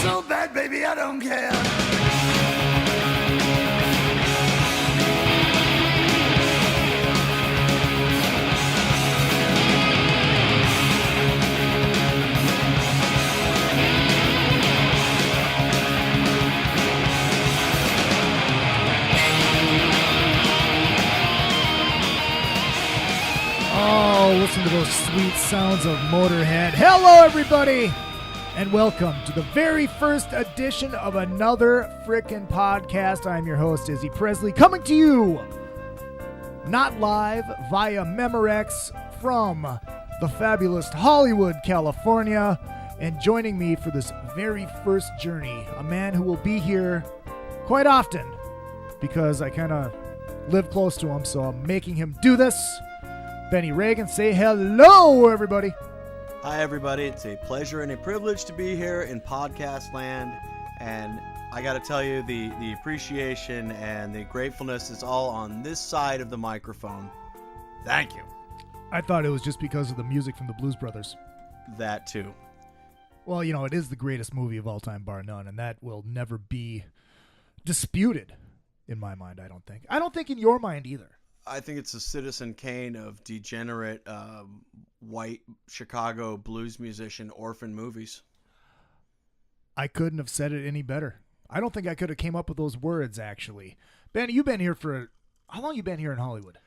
so bad, baby, I don't care. Oh, listen to those sweet sounds of Motorhead. Hello, everybody, and welcome to the very first edition of another frickin' podcast. I'm your host, Izzy Presley, coming to you not live via Memorex from the fabulous Hollywood, California, and joining me for this very first journey, a man who will be here quite often because I kind of live close to him, so I'm making him do this. Benny Ramone, say hello, everybody. Hi, everybody. It's a pleasure and a privilege to be here in podcast land. And I got to tell you, the appreciation and the gratefulness is all on this side of the microphone. Thank you. I thought it was just because of the music from the Blues Brothers. That, too. Well, you know, it is the greatest movie of all time, bar none, and that will never be disputed in my mind, I don't think. I don't think in your mind either. I think it's a Citizen Kane of degenerate white Chicago blues musician orphan movies. I couldn't have said it any better. I don't think I could have came up with those words, actually. Ben, you've been here for... How long you been here in Hollywood?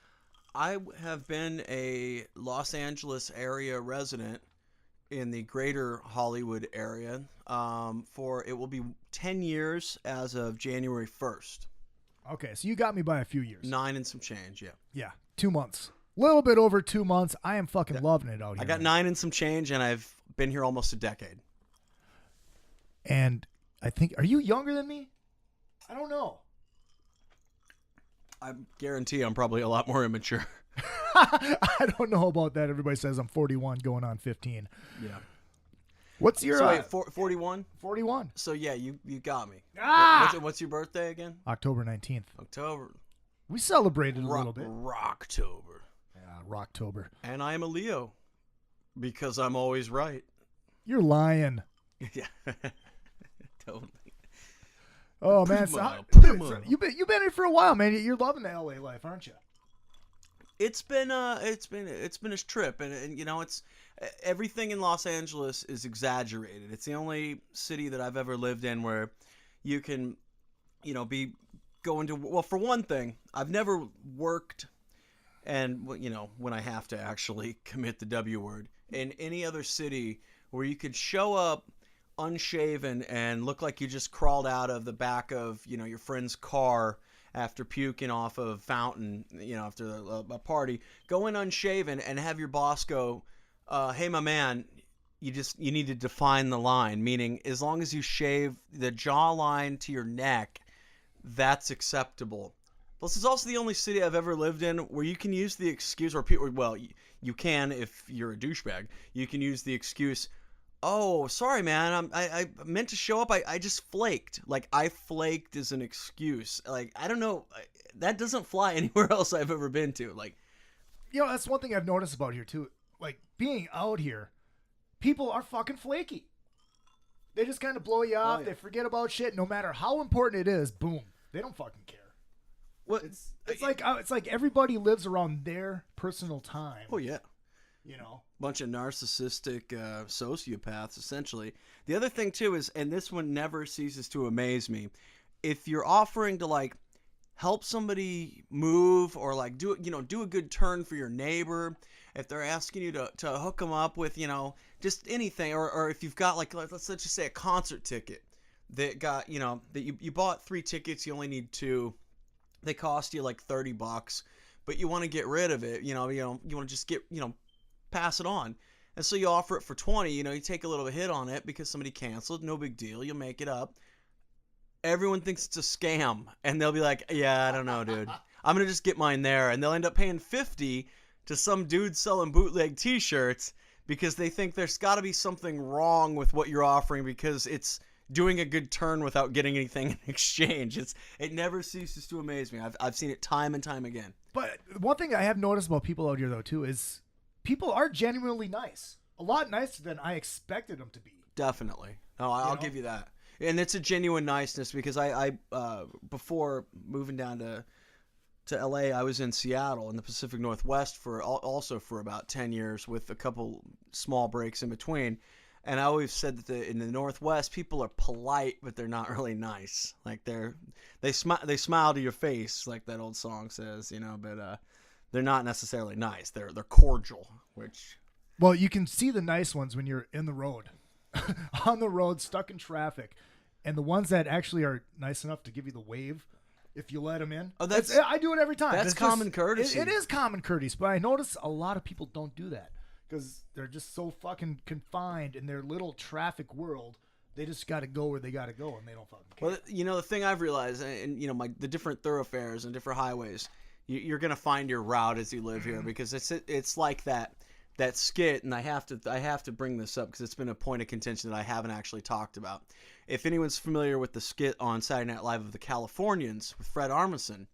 I have been a Los Angeles area resident in the greater Hollywood area for... It will be 10 years as of January 1st. Okay, so you got me by a few years. 9 and some change, yeah. Yeah, 2 months. A little bit over 2 months. I am fucking loving it out here. I got 9 and some change, and I've been here almost a decade. And I think, are you younger than me? I don't know. I guarantee I'm probably a lot more immature. I don't know about that. Everybody says I'm 41 going on 15. Yeah. What's your... So wait, 41? 41. So yeah, you got me. Ah! What's your birthday again? October 19th. October. We celebrated a little bit. Rocktober. Yeah, Rocktober. And I am a Leo. Because I'm always right. You're lying. Yeah. Totally. Oh, man. You've been here for a while, man. You're loving the LA life, aren't you? It's been a trip, and you know, it's everything in Los Angeles is exaggerated. It's the only city that I've ever lived in where you can, you know, be going to. Well, for one thing, I've never worked, and you know, when I have to actually commit the W word in any other city where you could show up unshaven and look like you just crawled out of the back of, you know, your friend's car after puking off a fountain, you know, after a party, go in unshaven and have your boss go, hey, my man, you need to define the line, meaning as long as you shave the jawline to your neck, that's acceptable. This is also the only city I've ever lived in where you can use the excuse, or people, well, you can if you're a douchebag, you can use the excuse, oh, sorry, man. I meant to show up. I just flaked. Like, I flaked is an excuse. Like, I don't know. That doesn't fly anywhere else I've ever been to. Like, you know, that's one thing I've noticed about here, too. Like, being out here, people are fucking flaky. They just kind of blow you off. Oh, yeah. They forget about shit. No matter how important it is, boom. They don't fucking care. What? It's like everybody lives around their personal time. Oh, yeah. You know, bunch of narcissistic sociopaths, essentially. The other thing too is, and this one never ceases to amaze me, if you're offering to like help somebody move or like do a good turn for your neighbor, if they're asking you to hook them up with, you know, just anything, or if you've got like let's just say a concert ticket that got, you know, that you bought 3 tickets, you only need 2, they cost you like $30, but you want to get rid of it, you want to just get, you know, pass it on. And so you offer it for 20, you know, you take a little hit on it because somebody canceled, no big deal, you'll make it up. Everyone thinks it's a scam, and they'll be like, yeah, I don't know, dude. I'm going to just get mine there. And they'll end up paying $50 to some dude selling bootleg t-shirts because they think there's got to be something wrong with what you're offering because it's doing a good turn without getting anything in exchange. It never ceases to amaze me. I've seen it time and time again. But one thing I have noticed about people out here, though, too, is people are genuinely nice. A lot nicer than I expected them to be. Definitely. No, I'll give you that. And it's a genuine niceness because I before moving down to LA, I was in Seattle in the Pacific Northwest also for about 10 years with a couple small breaks in between. And I always said that in the Northwest, people are polite, but they're not really nice. Like they smile to your face, like that old song says, but they're not necessarily nice. They're cordial, which. Well, you can see the nice ones when you're in the road, on the road, stuck in traffic, and the ones that actually are nice enough to give you the wave. If you let them in. Oh, I do it every time. That's common courtesy. It is common courtesy, but I notice a lot of people don't do that because they're just so fucking confined in their little traffic world. They just got to go where they got to go, and they don't fucking care. Well, the thing I've realized, and the different thoroughfares and different highways, you're gonna find your route as you live here because it's like that skit, and I have to bring this up because it's been a point of contention that I haven't actually talked about. If anyone's familiar with the skit on Saturday Night Live of the Californians with Fred Armisen,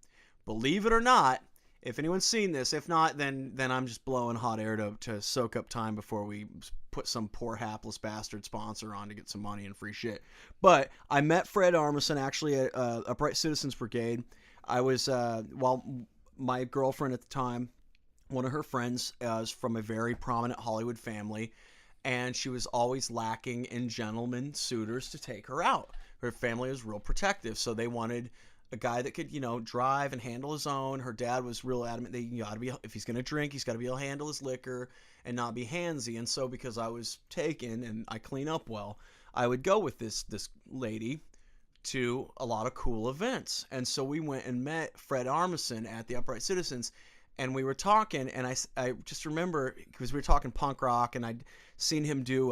believe it or not, if anyone's seen this, if not, then I'm just blowing hot air to soak up time before we put some poor hapless bastard sponsor on to get some money and free shit. But I met Fred Armisen actually at Upright Citizens Brigade. I was my girlfriend at the time, one of her friends is from a very prominent Hollywood family, and she was always lacking in gentlemen suitors to take her out. Her family was real protective, so they wanted a guy that could, drive and handle his own. Her dad was real adamant that if he's going to drink, he's got to be able to handle his liquor and not be handsy. And so because I was taken and I clean up well, I would go with this lady to a lot of cool events. And so we went and met Fred Armisen at the Upright Citizens. And we were talking, and I just remember, because we were talking punk rock, and I'd seen him do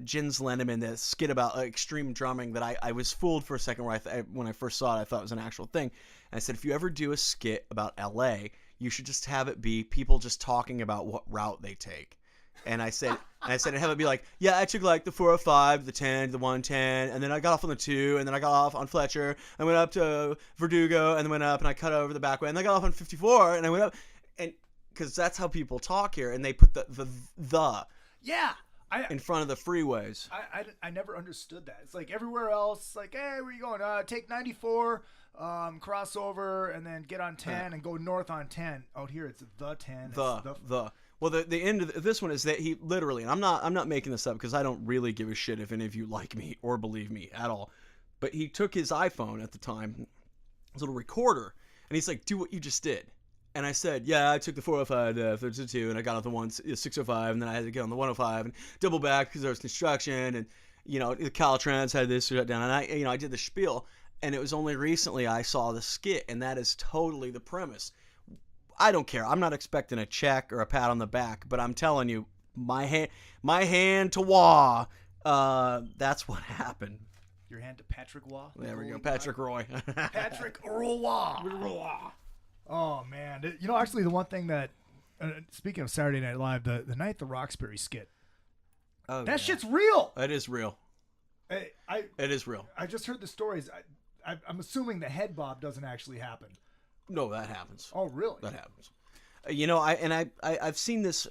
Jens Lenneman, the skit about extreme drumming that I was fooled for a second where when I first saw it, I thought it was an actual thing. And I said, if you ever do a skit about L.A., you should just have it be people just talking about what route they take. And I said, and have it be like, yeah, I took like the 405, the 10, the 110, and then I got off on the 2, and then I got off on Fletcher, and went up to Verdugo, and then went up, and I cut over the back way, and then I got off on 54, and I went up, and because that's how people talk here, and they put the yeah in front of the freeways. I never understood that. It's like everywhere else, like, hey, where you going? Take 94, cross over, and then get on 10 and go north on 10. Out here, it's the 10. The. Well, the end of this one is that he literally, and I'm not making this up because I don't really give a shit if any of you like me or believe me at all, but he took his iPhone at the time, his little recorder, and he's like, do what you just did. And I said, yeah, I took the 405 to 32, and I got off the 605, and then I had to get on the 105 and double back because there was construction, and the Caltrans had this shut down, and I did the spiel, and it was only recently I saw the skit, and that is totally the premise. I don't care. I'm not expecting a check or a pat on the back, but I'm telling you, my hand to Wah. That's what happened. Your hand to Patrick Waugh? There we go. Patrick Roy. Patrick Waugh. Oh, man. Actually, the one thing that, speaking of Saturday Night Live, the night the Roxbury skit, that shit's real. It is real. It is real. I just heard the stories. I'm assuming the head bob doesn't actually happen. No, that happens. Oh, really? That happens. I've seen this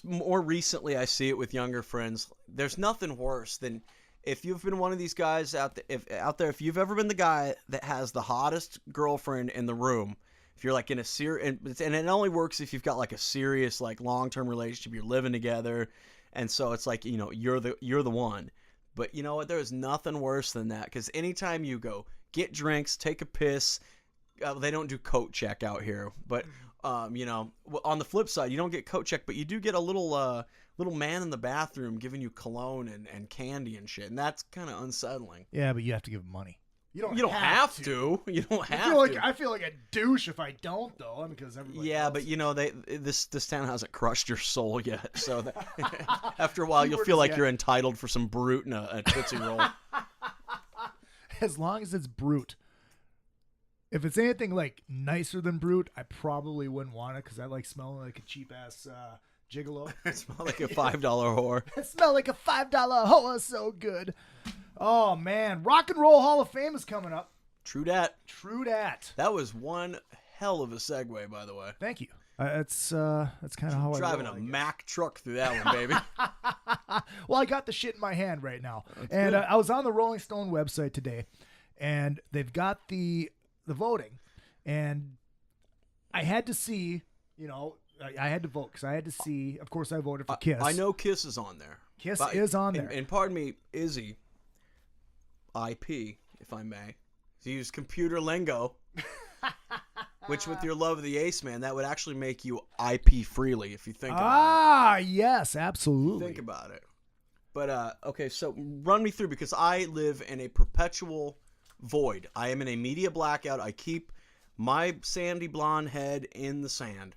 more recently. I see it with younger friends. There's nothing worse than if you've been one of these guys out there. If you've ever been the guy that has the hottest girlfriend in the room, if you're like in a serious, and it only works if you've got like a serious like long-term relationship. You're living together, and so it's like you're the one. But you know what? There is nothing worse than that because anytime you go get drinks, take a piss. They don't do coat check out here, but on the flip side, you don't get coat check, but you do get a little man in the bathroom giving you cologne and candy and shit, and that's kind of unsettling. Yeah, but you have to give them money. You don't have to. You don't have to. I feel like a douche if I don't, though, because everybody. Yeah, but this town hasn't crushed your soul yet, so after a while you'll feel like you're entitled for some brute and a Tootsie Roll. As long as it's brute. If it's anything like nicer than brute, I probably wouldn't want it because I like smelling like a cheap ass gigolo. It smells like a $5 whore. It smells like a $5 whore. So good. Oh man, Rock and Roll Hall of Fame is coming up. True dat. True dat. That was one hell of a segue, by the way. Thank you. That's kind of how Driving I roll, a I guess. Mack truck through that one, baby. Well, I got the shit in my hand right now. That's And good. I was on the Rolling Stone website today, and they've got the voting. And I had to see, I had to vote because I had to see. Of course, I voted for Kiss. I know Kiss is on there. Kiss But- is on there. And pardon me, Izzy, IP, if I may, to use computer lingo, which with your love of the Ace Man, that would actually make you IP freely if you think about Yes, it. absolutely. Think about it. But, okay, so run me through because I live in a perpetual void. I am in a media blackout. I keep my sandy blonde head in the sand.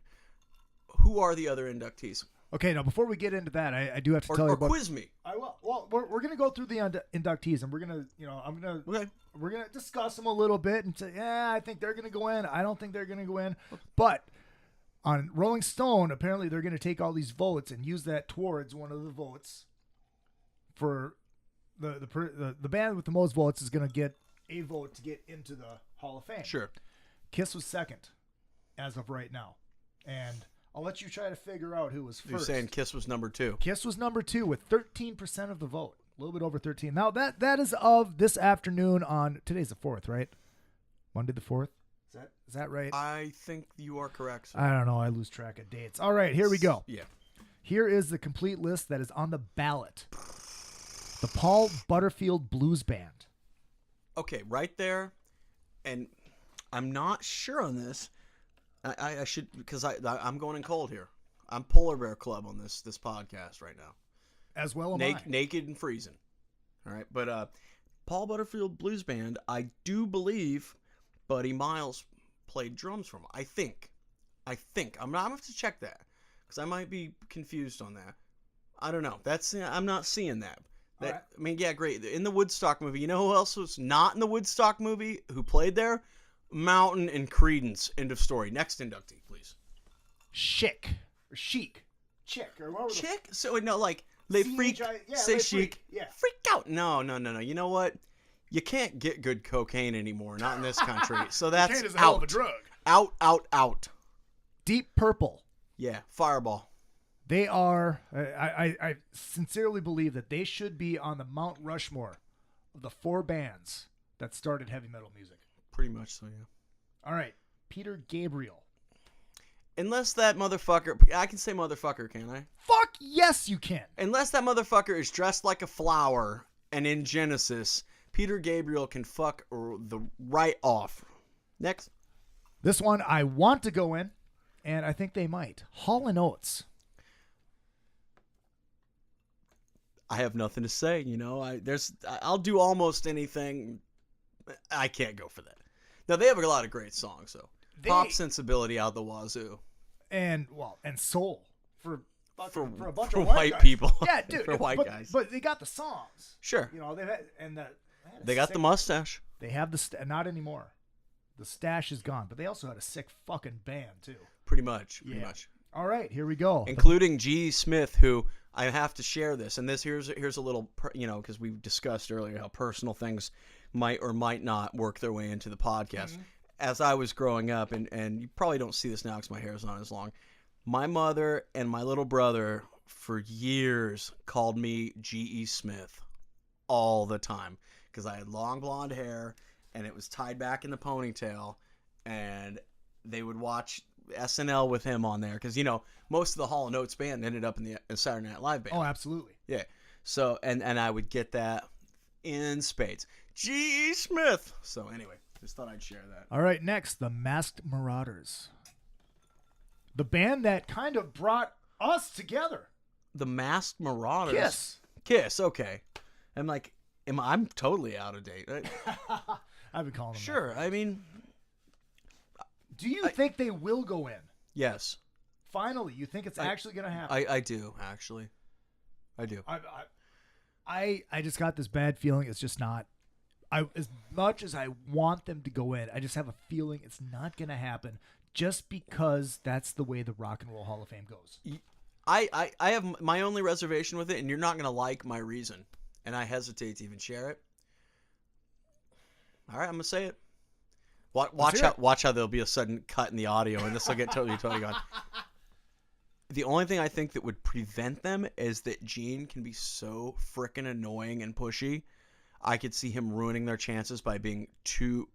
Who are the other inductees? Okay, now before we get into that, I do have to tell you Or about. quiz me. I will. Well, we're gonna go through the inductees, and we're gonna, Okay. we're gonna discuss them a little bit and say, yeah, I think they're gonna go in. I don't think they're gonna go in. But on Rolling Stone, apparently they're gonna take all these votes and use that towards one of the votes for the band with the most votes is gonna get a vote to get into the Hall of Fame. Sure. Kiss was second, as of right now, and I'll let you try to figure out who was 1st. You're saying Kiss was number 2. Kiss was number 2 with 13% of the vote. A little bit over 13. Now, that is of this afternoon on... Today's the 4th, right? Monday the 4th? Is that right? I think you are correct, sir. I don't know. I lose track of dates. All right, here we go. Yeah. Here is the complete list that is on the ballot. The Paul Butterfield Blues Band. Okay, right there, and I'm not sure on this. I should, because I'm going in cold here. I'm Polar Bear Club on this podcast right now. As well am I. Naked and freezing. All right, but Paul Butterfield Blues Band, I do believe Buddy Miles played drums from. I think. I'm gonna have to check that because I might be confused on that. I don't know. I'm not seeing that. All right. I mean, yeah, great. In the Woodstock movie, you know who else was not in the Woodstock movie who played there? Mountain and Creedence. End of story. Next inductee, please. Chic. Or whatever the Chick? So, no, like, they freak. C-H-I yeah, say they chic. freak, yeah. Freak out. No. You know what? You can't get good cocaine anymore. Not in this country. So that's Cocaine is a out. hell of a drug. Out. Deep Purple. Yeah, Fireball. They are, I sincerely believe that they should be on the Mount Rushmore of the 4 bands that started heavy metal music. Pretty much so, yeah. All right, Peter Gabriel. Unless that motherfucker, I can say motherfucker, can't I? Fuck yes, you can. Unless that motherfucker is dressed like a flower and in Genesis, Peter Gabriel can fuck the right off. Next. This one I want to go in, and I think they might. Hall & Oates. I have nothing to say, I'll do almost anything. I can't go for that. Now, they have a lot of great songs, though. Pop sensibility out the wazoo. And soul for a bunch for of white guys. people. Yeah, dude. For white guys. But they got the songs. Sure. They've had, They got the mustache. They have not anymore. The stash is gone, but they also had a sick fucking band too. Pretty much. All right, here we go. Including G. Smith, who I have to share this, and here's a little, because we discussed earlier how personal things might or might not work their way into the podcast. Mm-hmm. As I was growing up, and you probably don't see this now because my hair is not as long, my mother and my little brother for years called me G.E. Smith all the time because I had long blonde hair and it was tied back in the ponytail, and they would watch SNL with him on there because most of the Hall & Oates band ended up in the Saturday Night Live band. Oh, absolutely. Yeah. So and I would get that in spades. G.E. Smith. So anyway, just thought I'd share that. All right, next, the Masked Marauders. The band that kind of brought us together. The Masked Marauders. Kiss. Okay. I'm totally out of date. I've been calling them. Sure. that. I mean, do you think they will go in? Yes. Finally, you think it's actually going to happen? I do, actually. I do. I just got this bad feeling. It's just not. As much as I want them to go in, I just have a feeling it's not going to happen just because that's the way the Rock and Roll Hall of Fame goes. I have my only reservation with it, and you're not going to like my reason, and I hesitate to even share it. All right, I'm going to say it. Watch how there'll be a sudden cut in the audio, and this will get totally gone. The only thing I think that would prevent them is that Gene can be so frickin' annoying and pushy. I could see him ruining their chances by being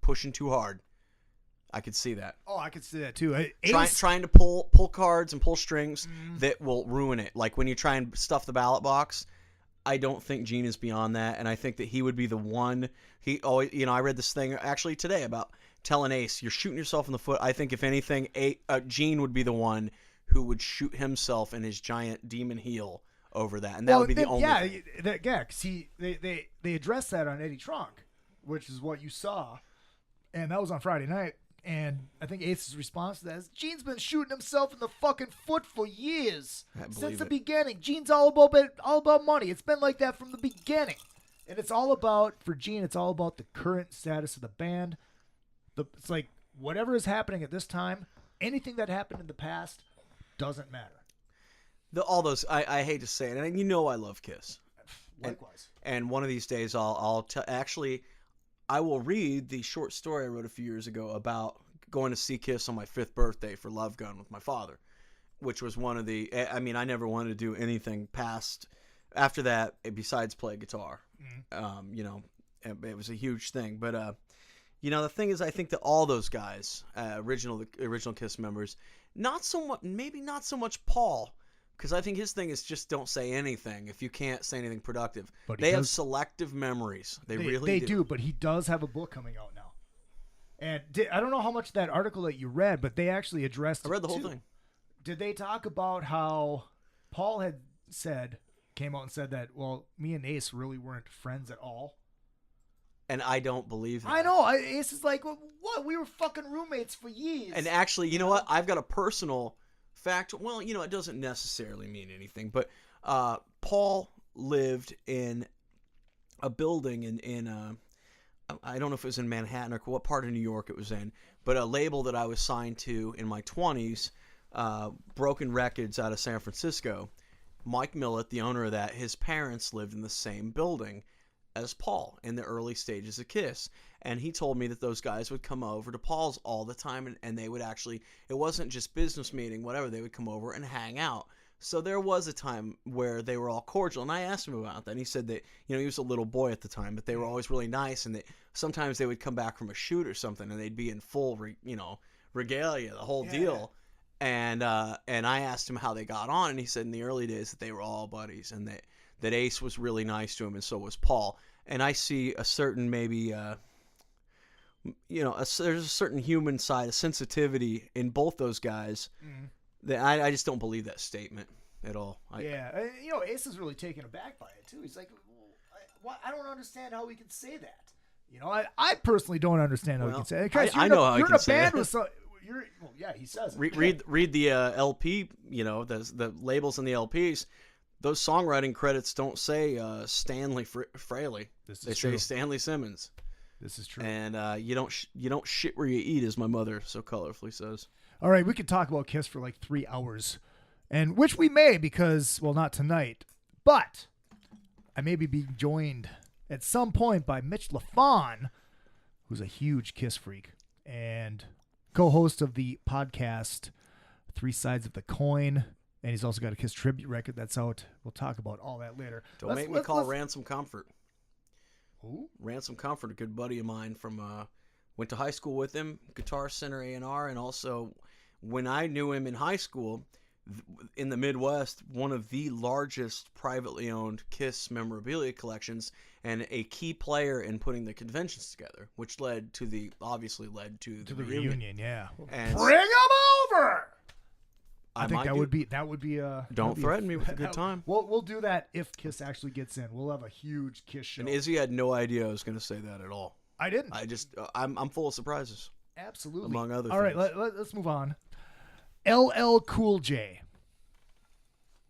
pushing too hard. I could see that. Oh, I could see that too. Trying to pull cards and pull strings that will ruin it. Like when you try and stuff the ballot box, I don't think Gene is beyond that, and I think that he would be the one. He always, I read this thing actually today about telling Ace, you're shooting yourself in the foot. I think if anything, Gene would be the one who would shoot himself in his giant demon heel over that, and that would be the only. Because they addressed that on Eddie Trunk, which is what you saw, and that was on Friday night. And I think Ace's response to that is, Gene's been shooting himself in the fucking foot for years. Since the beginning. Gene's all about money. It's been like that from the beginning. And it's all about, for Gene, it's all about the current status of the band. It's like, whatever is happening at this time, anything that happened in the past doesn't matter. All those, I hate to say it, and I love Kiss. Likewise. And one of these days I'll actually... I will read the short story I wrote a few years ago about going to see Kiss on my 5th birthday for Love Gun with my father, which was one of the... I mean, I never wanted to do anything past... After that, besides play guitar. It was a huge thing. But, the thing is, I think that all those guys, original Kiss members, maybe not so much Paul, because I think his thing is just don't say anything if you can't say anything productive. But they have selective memories. They really do. But he does have a book coming out now. And I don't know how much of that article that you read, but they actually addressed it. I read the whole thing. Did they talk about how Paul had came out and said that, well, me and Ace really weren't friends at all? And I don't believe that. I know. Ace is like, what? We were fucking roommates for years. And actually, you know what? I've got a personal... fact, well, it doesn't necessarily mean anything, but Paul lived in a building in I don't know if it was in Manhattan or what part of New York it was in, but a label that I was signed to in my 20s, Broken Records out of San Francisco. Mike Millett, the owner of that, his parents lived in the same building as Paul in the early stages of Kiss. And he told me that those guys would come over to Paul's all the time, and they would actually, it wasn't just business meeting, whatever, they would come over and hang out. So there was a time where they were all cordial, and I asked him about that, and he said that, he was a little boy at the time, but they were always really nice, and that sometimes they would come back from a shoot or something, and they'd be in full, regalia, the whole deal. And I asked him how they got on, and he said in the early days that they were all buddies, and that Ace was really nice to him, and so was Paul. And I see a certain maybe... there's a certain human side, a sensitivity in both those guys that I just don't believe that statement at all. Ace is really taken aback by it too. He's like, I don't understand how we can say that. I personally don't understand how we can say it. I know how he can say it. He says it. Read the LP, the labels in the LPs. Those songwriting credits don't say Stanley Fraley. They say Stanley Simmons. This is true. And you don't shit where you eat, as my mother so colorfully says. All right, we could talk about Kiss for like 3 hours, and which we may, because, well, not tonight, but I may be being joined at some point by Mitch LaFon, who's a huge Kiss freak and co-host of the podcast 3 Sides of the Coin, and he's also got a Kiss tribute record that's out. We'll talk about all that later. Don't make me call Ransom Comfort. Who? Ransom Comfort, a good buddy of mine from went to high school with him, Guitar Center A&R, and also when I knew him in high school in the Midwest, one of the largest privately owned Kiss memorabilia collections, and a key player in putting the conventions together, which obviously led to the reunion. Yeah. And bring them over. I think that would be don't threaten me with a good time. We'll do that if Kiss actually gets in. We'll have a huge Kiss show. And Izzy had no idea I was going to say that at all. I didn't. I'm full of surprises. Absolutely. Among other things. All right, let's move on. LL Cool J.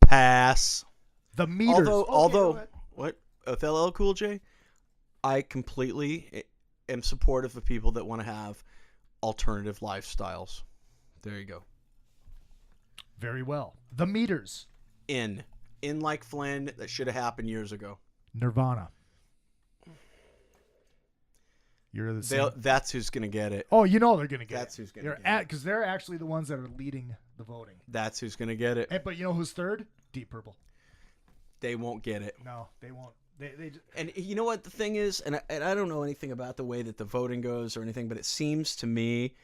Pass. The Meters. Although what? With LL Cool J, I completely am supportive of people that want to have alternative lifestyles. There you go. Very well. The Meters. In like Flynn, that should have happened years ago. Nirvana. You're the same. That's who's gonna get it. Oh, you know they're gonna get That's it. who's gonna get it. Because they're actually the ones that are leading the voting. That's who's gonna get it. But you know who's third? Deep Purple. They won't get it. No, they won't. They And you know what the thing is, and I don't know anything about the way that the voting goes or anything, but it seems to me,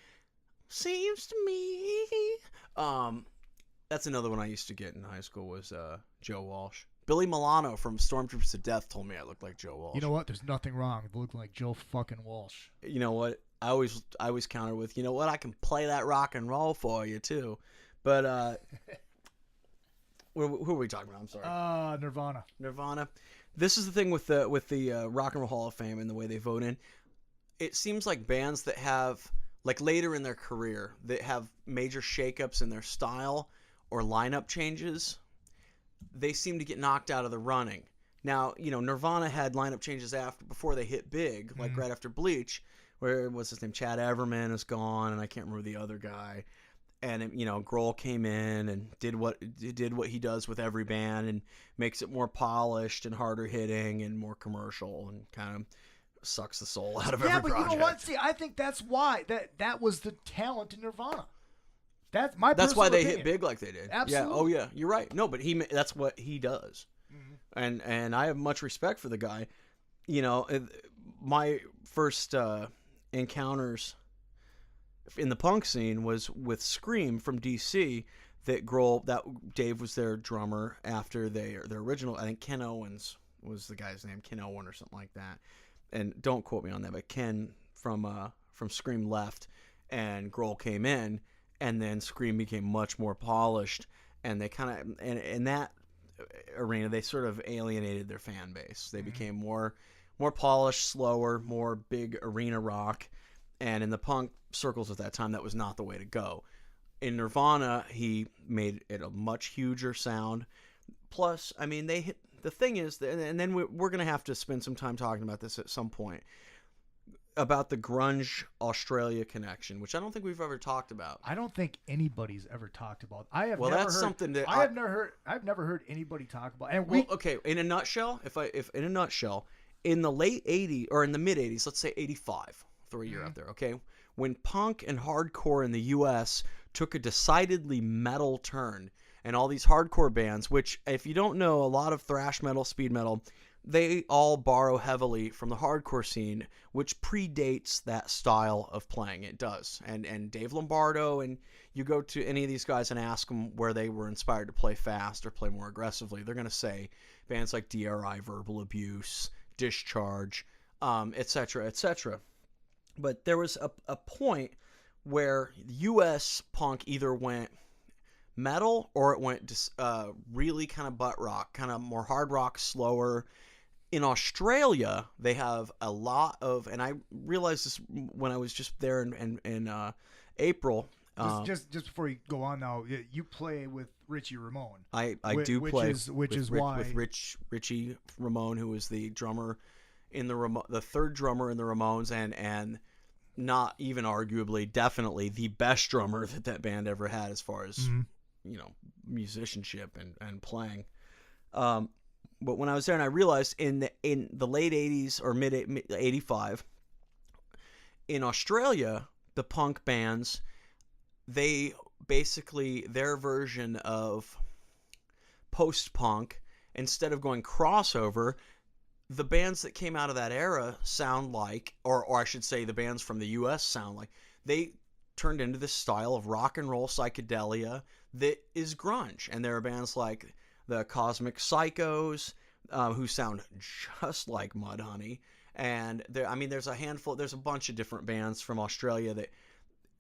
that's another one I used to get in high school was Joe Walsh. Billy Milano from Stormtroopers to Death told me I looked like Joe Walsh. You know what? There's nothing wrong with looking like Joe fucking Walsh. You know what? I always counter with, you know what? I can play that rock and roll for you too. But who are we talking about? I'm sorry. Nirvana. Nirvana. This is the thing with the Rock and Roll Hall of Fame and the way they vote in. It seems like bands that have, like later in their career, that have major shakeups in their style or lineup changes, they seem to get knocked out of the running. Now, you know, Nirvana had lineup changes before they hit big, like right after Bleach, where what's his name, Chad Everman is gone, and I can't remember the other guy. And you know, Grohl came in and did what he does with every band, and makes it more polished and harder hitting and more commercial, and kind of sucks the soul out of every project. Yeah, but you know what? See, I think that's why that was the talent in Nirvana. That's why they opinion. hit big like they did. Absolutely. Yeah. Oh yeah, you're right. No, but that's what he does, and I have much respect for the guy. You know, my first encounters in the punk scene was with Scream from DC. That Dave was their drummer after their original. I think Ken Owens was the guy's name, Ken Owen or something like that. And don't quote me on that, but Ken from Scream left, and Grohl came in, and then Scream became much more polished, and they kind of in that arena they sort of alienated their fan base. They became more polished, slower, more big arena rock, and in the punk circles at that time, that was not the way to go. In Nirvana, he made it a much huger sound. Plus, I mean, the thing is, and then we're going to have to spend some time talking about this at some point, about the grunge Australia connection, which I don't think we've ever talked about. I don't think anybody's ever talked about. I've never heard anybody talk about. And okay, in a nutshell, if in a nutshell, in the late 80s or in the mid 80s, let's say 85, throw a year out there, okay? When punk and hardcore in the US took a decidedly metal turn, and all these hardcore bands, which if you don't know, a lot of thrash metal, speed metal, they all borrow heavily from the hardcore scene, which predates that style of playing. It does. And Dave Lombardo, and you go to any of these guys and ask them where they were inspired to play fast or play more aggressively, they're going to say bands like DRI, Verbal Abuse, Discharge, etc., etc. But there was a point where U.S. punk either went metal or it went really kind of butt rock, kind of more hard rock, slower. In Australia, they have a lot of, and I realized this when I was just there in April. Just before you go on now, you play with Richie Ramone. I do play with Richie Ramone, who is the drummer in the third drummer in the Ramones, and not even arguably, definitely the best drummer that band ever had as far as you know, musicianship and playing. But when I was there, and I realized in the late 80s or mid 85, in Australia, the punk bands, they basically, their version of post-punk, instead of going crossover, the bands that came out of that era sound like, or I should say the bands from the U.S. sound like, they turned into this style of rock and roll psychedelia that is grunge. And there are bands like the Cosmic Psychos, who sound just like Mudhoney. And there's a bunch of different bands from Australia that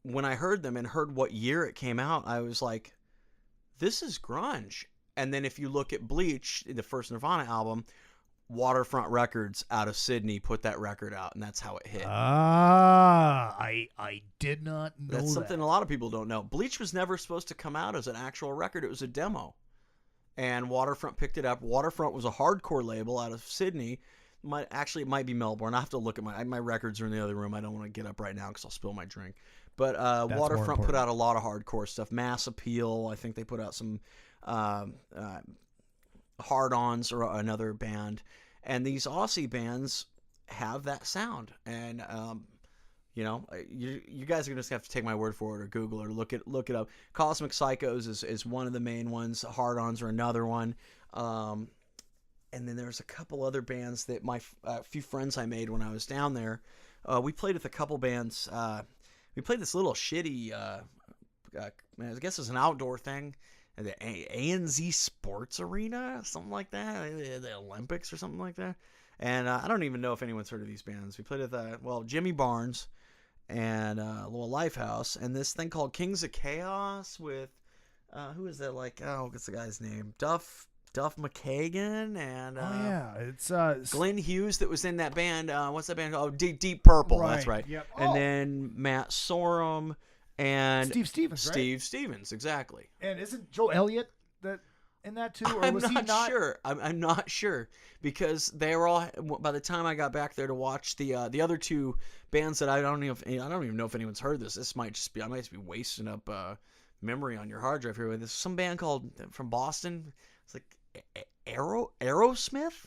when I heard them and heard what year it came out, I was like, this is grunge. And then if you look at Bleach, the first Nirvana album, Waterfront Records out of Sydney put that record out, and that's how it hit. I did not know That's something a lot of people don't know. Bleach was never supposed to come out as an actual record. It was a demo. And Waterfront picked it up. Waterfront was a hardcore label out of Sydney. It might be Melbourne. I have to look at my records are in the other room. I don't want to get up right now because I'll spill my drink. But Waterfront put out a lot of hardcore stuff. Mass Appeal, I think they put out some Hard-Ons, or another band. And these Aussie bands, have that sound. And you guys are gonna just have to take my word for it, or Google, or look it up. Cosmic Psychos is one of the main ones. Hard-Ons are another one. And then there's a couple other bands that my few friends I made when I was down there. We played with a couple bands. We played this little shitty, I guess it's an outdoor thing, the ANZ Sports Arena, something like that, the Olympics or something like that. And I don't even know if anyone's heard of these bands. We played with, Jimmy Barnes and a little Lifehouse, and this thing called Kings of Chaos with, who is that, what's the guy's name? Duff McKagan and it's Glenn Hughes that was in that band. What's that band called? Deep Purple. Right. That's right. Yep. And then Matt Sorum and Steve Stevens. Steve Stevens, exactly. And isn't Joe Elliott in that too? Or was he not? Sure. I'm not sure, because they were all. By the time I got back there to watch the other two bands that I don't even know if anyone's heard this. This might just be, I might just be wasting up memory on your hard drive here. There's some band called from Boston. It's like Aerosmith.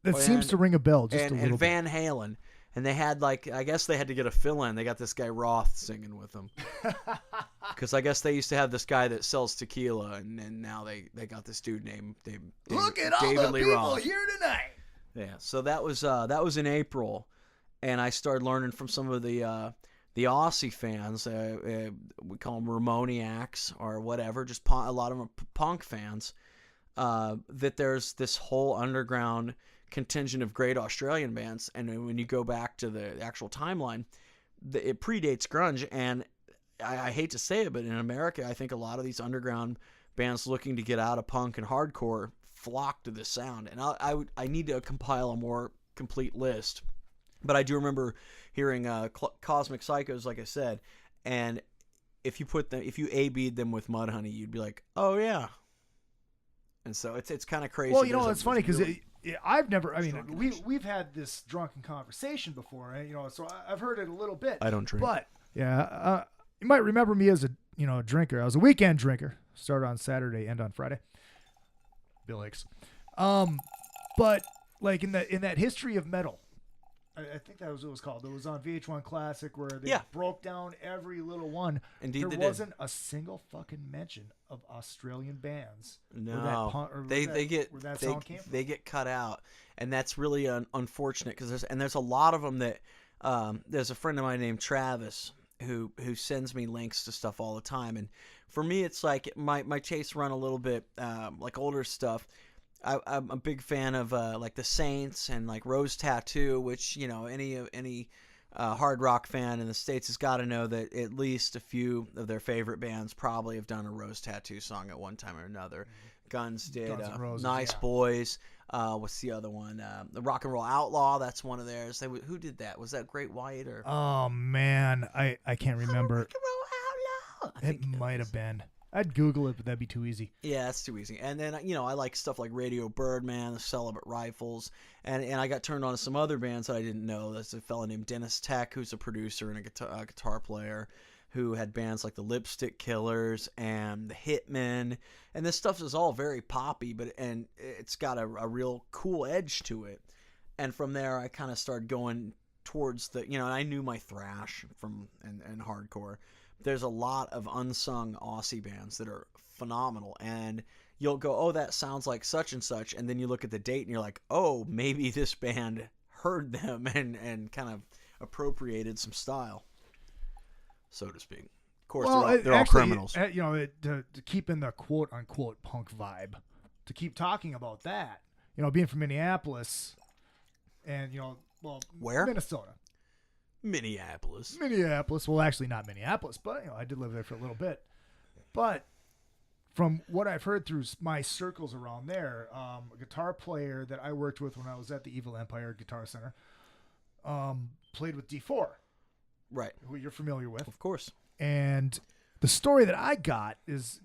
That seems to ring a bell. Just a little and Van Halen. And they had I guess they had to get a fill-in. They got this guy Roth singing with them. Because I guess they used to have this guy that sells tequila, and now they got this dude named David Look at all the Lee people Roth. here tonight. Yeah, so that was in April, and I started learning from some of the Aussie fans. We call them Ramoniacs or whatever. Just a lot of them are punk fans. That there's this whole underground contingent of great Australian bands, and when you go back to the actual timeline, it predates grunge. And I hate to say it, but in America, I think a lot of these underground bands looking to get out of punk and hardcore flock to this sound. And I need to compile a more complete list, but I do remember hearing Cosmic Psychos, like I said, and if you A-B'd them with Mudhoney, you'd be like, oh yeah. And so it's kind of crazy. Well, it's funny because I've never. I mean, we've had this drunken conversation before, right? So I've heard it a little bit. I don't drink, but yeah, you might remember me as a drinker. I was a weekend drinker. Started on Saturday, end on Friday. Bill Hicks. But like in that history of metal, I think that was what it was called. It was on VH1 Classic where they broke down every little one. Indeed, there wasn't a single fucking mention of Australian bands. No, they get cut out, and that's really unfortunate because there's a lot of them that there's a friend of mine named Travis who sends me links to stuff all the time, and for me it's like my tastes run a little bit like older stuff. I'm a big fan of like the Saints and like Rose Tattoo, which any hard rock fan in the States has got to know that at least a few of their favorite bands probably have done a Rose Tattoo song at one time or another. Guns did, Guns N' Roses, Nice Boys. What's the other one? The Rock and Roll Outlaw. That's one of theirs. Who did that? Was that Great White or? Oh man, I can't remember. Rock and Roll Outlaw. It might have been. I'd Google it, but that'd be too easy. Yeah, that's too easy. And then, I like stuff like Radio Birdman, the Celibate Rifles, and I got turned on to some other bands that I didn't know. There's a fellow named Dennis Tech, who's a producer and a guitar player, who had bands like the Lipstick Killers and the Hitmen. And this stuff is all very poppy, and it's got a real cool edge to it. And from there, I kind of started going towards I knew my thrash and hardcore. There's a lot of unsung Aussie bands that are phenomenal, and you'll go, oh, that sounds like such and such, and then you look at the date and you're like, oh, maybe this band heard them and kind of appropriated some style, so to speak. Of course, they're all criminals. To keep in the quote unquote punk vibe, to keep talking about that, being from Minneapolis, and where? Minnesota. Minneapolis. Well, actually not Minneapolis, but I did live there for a little bit. But from what I've heard through my circles around there, a guitar player that I worked with when I was at the Evil Empire Guitar Center played with D4. Right. Who you're familiar with. Of course. And the story that I got is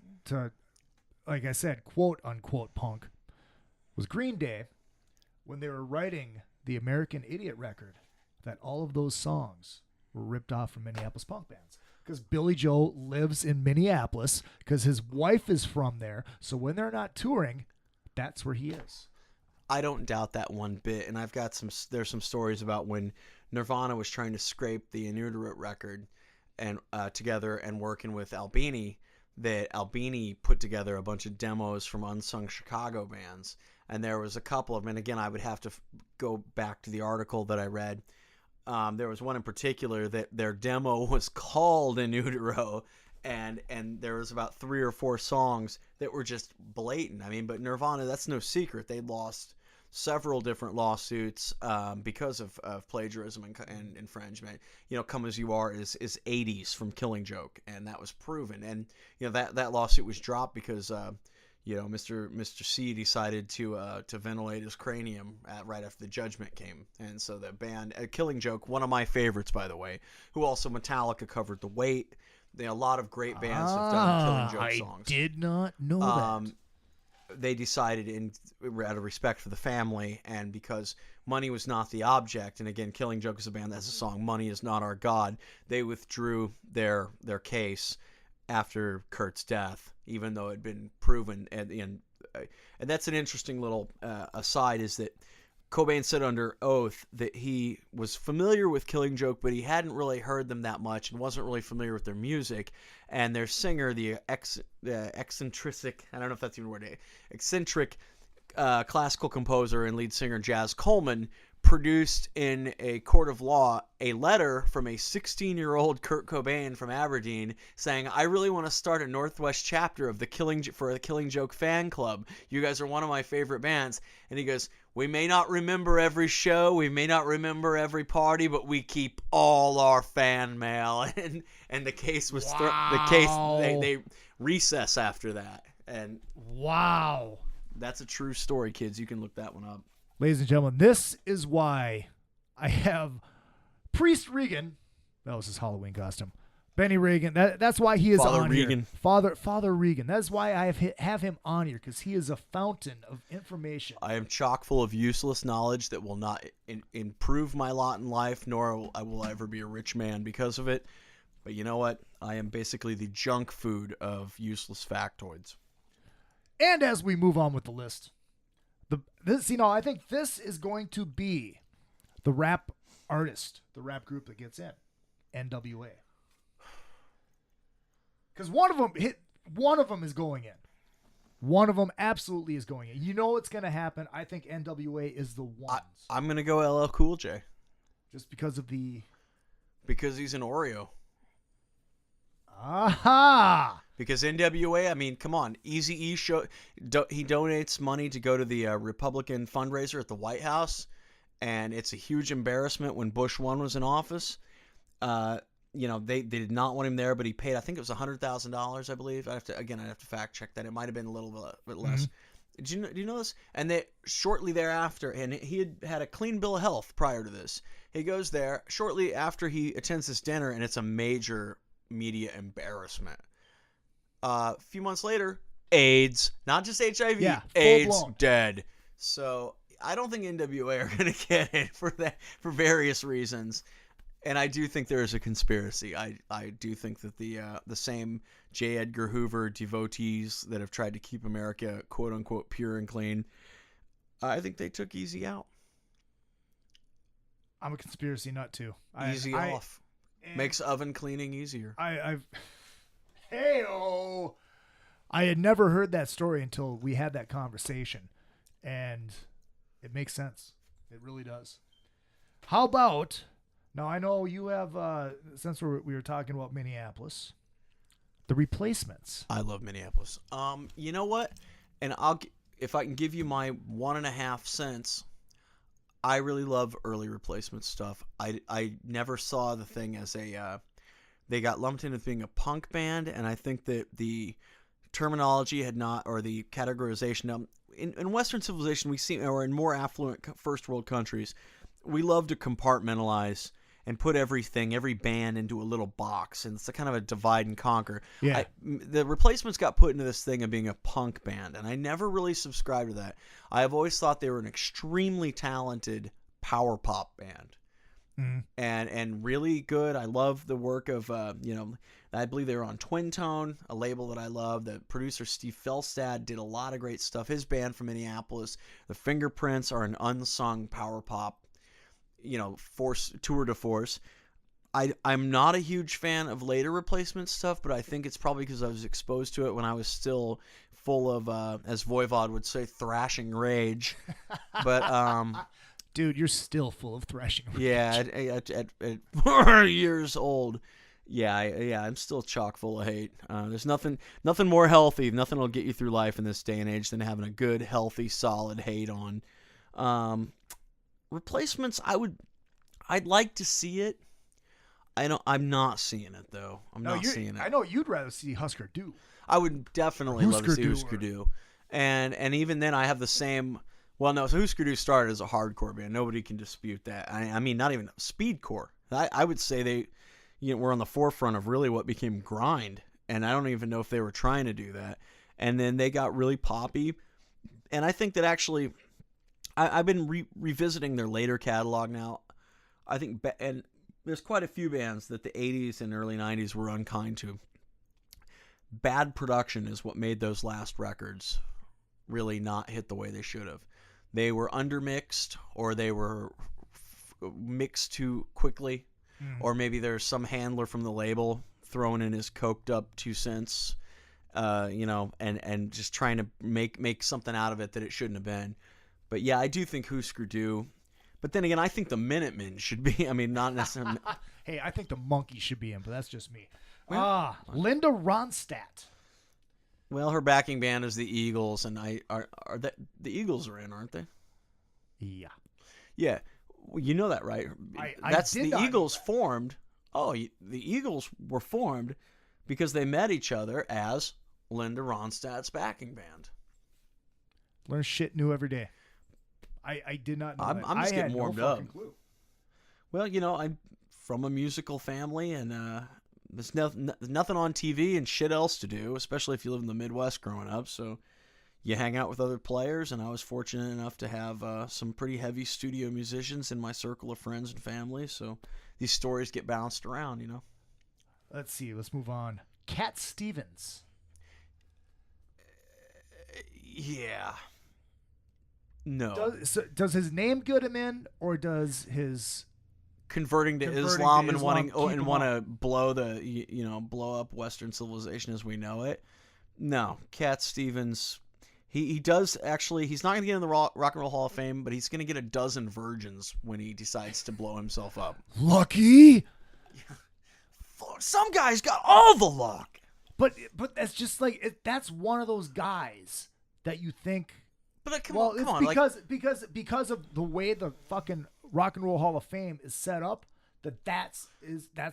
like I said, quote unquote punk, was Green Day when they were writing the American Idiot record, that all of those songs were ripped off from Minneapolis punk bands. Because Billy Joe lives in Minneapolis because his wife is from there. So when they're not touring, that's where he is. I don't doubt that one bit, and I've got there's some stories about when Nirvana was trying to scrape the N.W.A record and together and working with Albini, that Albini put together a bunch of demos from unsung Chicago bands, and there was a couple of them, and again I would have to go back to the article that I read. There was one in particular that their demo was called In Utero, and there was about 3 or 4 songs that were just blatant. I mean, but Nirvana, that's no secret. They lost several different lawsuits because of plagiarism and infringement. You know, Come As You Are is 80s from Killing Joke, and that was proven. And, you know, that lawsuit was dropped because Mr. C decided to ventilate his cranium right after the judgment came, and so the band Killing Joke, one of my favorites by the way, who also Metallica covered The Weight. A lot of great bands have done Killing Joke songs. I did not know that. They decided, out of respect for the family, and because money was not the object, and again, Killing Joke is a band that has a song "Money Is Not Our God," they withdrew their case after Kurt's death, even though it had been proven. And that's an interesting little aside, is that Cobain said under oath that he was familiar with Killing Joke, but he hadn't really heard them that much and wasn't really familiar with their music. And their singer, the eccentric, I don't know if that's even a word, eccentric classical composer and lead singer Jazz Coleman, produced in a court of law a letter from a 16-year-old Kurt Cobain from Aberdeen saying, "I really want to start a Northwest chapter of the Killing Joke fan club. You guys are one of my favorite bands." And he goes, "We may not remember every show, we may not remember every party, but we keep all our fan mail." And the case was they recess after that. And wow, that's a true story, kids. You can look that one up. Ladies and gentlemen, this is why I have Priest Regan. That was his Halloween costume. Benny Regan. That's why he is Father on Regan. here. Father Regan. That's why I have him on here, because he is a fountain of information. I am chock full of useless knowledge that will not improve my lot in life, nor will I ever be a rich man because of it. But you know what? I am basically the junk food of useless factoids. And as we move on with the list, I think this is going to be the rap artist, the rap group that gets in, N.W.A. Because one of them is going in. One of them absolutely is going in. You know what's going to happen. I think N.W.A. is the one. I'm going to go LL Cool J. Just because of Because he's an Oreo. Aha! Because N.W.A, I mean, come on, Eazy-E he donates money to go to the Republican fundraiser at the White House, and it's a huge embarrassment when Bush 1 was in office. They did not want him there, but he paid, I think it was $100,000, I believe. I'd have to fact check that. It might have been a little bit less. Mm-hmm. Do you know this? And they shortly thereafter, and he had a clean bill of health prior to this. He goes there shortly after he attends this dinner, and it's a major media embarrassment. A few months later, AIDS, not just HIV, AIDS, dead. So I don't think N.W.A are going to get it for various reasons. And I do think there is a conspiracy. I do think that the same J. Edgar Hoover devotees that have tried to keep America quote unquote pure and clean, I think they took Easy out. I'm a conspiracy nut too. Easy off makes oven cleaning easier. I had never heard that story until we had that conversation, and it makes sense. It really does. How about, now I know you have, since we were talking about Minneapolis, the Replacements. I love Minneapolis. You know what? And if I can give you my 1.5 cents, I really love early Replacement stuff. I never saw the thing as they got lumped in as being a punk band, and I think that the terminology had not, or the categorization, in Western civilization, or in more affluent first world countries, we love to compartmentalize and put every band into a little box, and it's a kind of a divide and conquer. Yeah. The Replacements got put into this thing of being a punk band, and I never really subscribed to that. I have always thought they were an extremely talented power pop band. and really good. I love the work of I believe they were on Twin Tone, a label that I love. The producer Steve Felstad did a lot of great stuff. His band from Minneapolis, the Fingerprints, are an unsung power pop, force tour de force. I'm not a huge fan of later Replacement stuff, but I think it's probably because I was exposed to it when I was still full of, as Voivod would say, thrashing rage. But dude, you're still full of thrashing rage. Yeah, at 4 years old. Yeah, I'm still chock full of hate. There's nothing more healthy, nothing will get you through life in this day and age than having a good, healthy, solid hate on. Replacements, I'd like to see it. I'm not seeing it though. I'm not seeing it. I know you'd rather see Husker Du. I would definitely love to see Husker Du. And even then I have the same. Well, no, so Husker Du started as a hardcore band. Nobody can dispute that. I mean, not even speedcore. I would say they were on the forefront of really what became grind. And I don't even know if they were trying to do that. And then they got really poppy. And I think that actually, I've been revisiting their later catalog now. I think, and there's quite a few bands that the 80s and early 90s were unkind to. Bad production is what made those last records really not hit the way they should have. They were undermixed, or they were mixed too quickly, or maybe there's some handler from the label throwing in his coked up 2 cents, and just trying to make something out of it that it shouldn't have been. But yeah, I do think Husker Du. But then again, I think the Minutemen should be. I mean, not necessarily. Hey, I think the Monkees should be in, but that's just me. Linda Ronstadt. Well, her backing band is the Eagles, and the Eagles are in, aren't they? Yeah. Yeah, well, you know that, right? That's the Eagles formed. Oh, the Eagles were formed because they met each other as Linda Ronstadt's backing band. Learn shit new every day. I did not know that. I'm just getting warmed up. Clue. Well, I'm from a musical family, and there's nothing on TV and shit else to do, especially if you live in the Midwest growing up. So you hang out with other players, and I was fortunate enough to have some pretty heavy studio musicians in my circle of friends and family. So these stories get bounced around, Let's see. Let's move on. Cat Stevens. Yeah. No. Does his name get him in, or does his converting to Islam and want to blow blow up Western civilization as we know it? No, Cat Stevens. He does actually. He's not going to get in the Rock and Roll Hall of Fame, but he's going to get a dozen virgins when he decides to blow himself up. Lucky. Some guys got all the luck. But that's just like that's one of those guys that you think. But come on, because of the way the fucking Rock and Roll Hall of Fame is set up, that's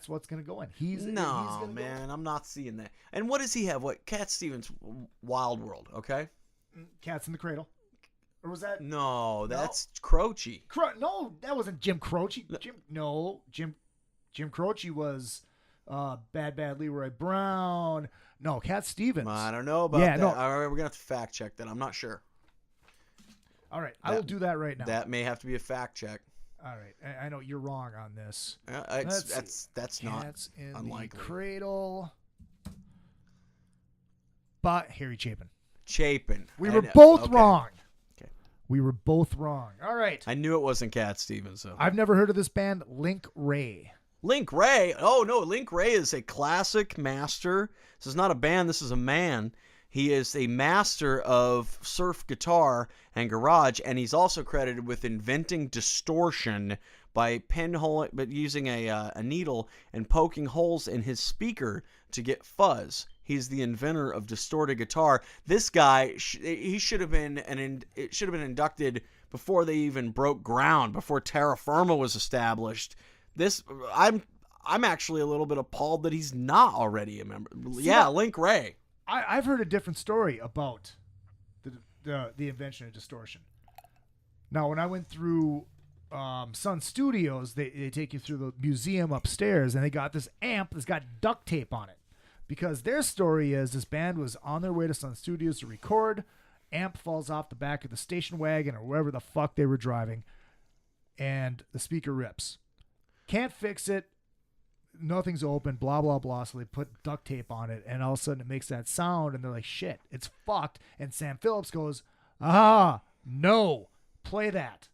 what's gonna go in. He's gonna man, I'm not seeing that. And what does he have? What Cat Stevens? Wild World, okay? Cats in the Cradle, or was that? No, that's Croce. No, that wasn't Jim Croce. Jim Croce was Bad Leroy Brown. No, Cat Stevens. I don't know about that. No. All right, we're gonna have to fact check that. I'm not sure. All right, I will do that right now. That may have to be a fact check. All right, I know you're wrong on this. That's not Cats in unlikely. The Cradle. But Harry Chapin. We were both wrong. Okay. We were both wrong. All right. I knew it wasn't Cat Stevens. So I've never heard of this band, Link Wray. Link Wray? Oh no, Link Wray is a classic master. This is not a band. This is a man. He is a master of surf guitar and garage, and he's also credited with inventing distortion by using a needle and poking holes in his speaker to get fuzz. He's the inventor of distorted guitar. This guy, he should have been inducted before they even broke ground, before Terra Firma was established. I'm actually a little bit appalled that he's not already a member. Link Wray. I've heard a different story about the invention of distortion. Now, when I went through Sun Studios, they take you through the museum upstairs, and they got this amp that's got duct tape on it. Because their story is this band was on their way to Sun Studios to record. Amp falls off the back of the station wagon or wherever the fuck they were driving, and the speaker rips. Can't fix it. Nothing's open, blah, blah, blah. So they put duct tape on it, and all of a sudden it makes that sound, and they're like, shit, it's fucked. And Sam Phillips goes, no, play that.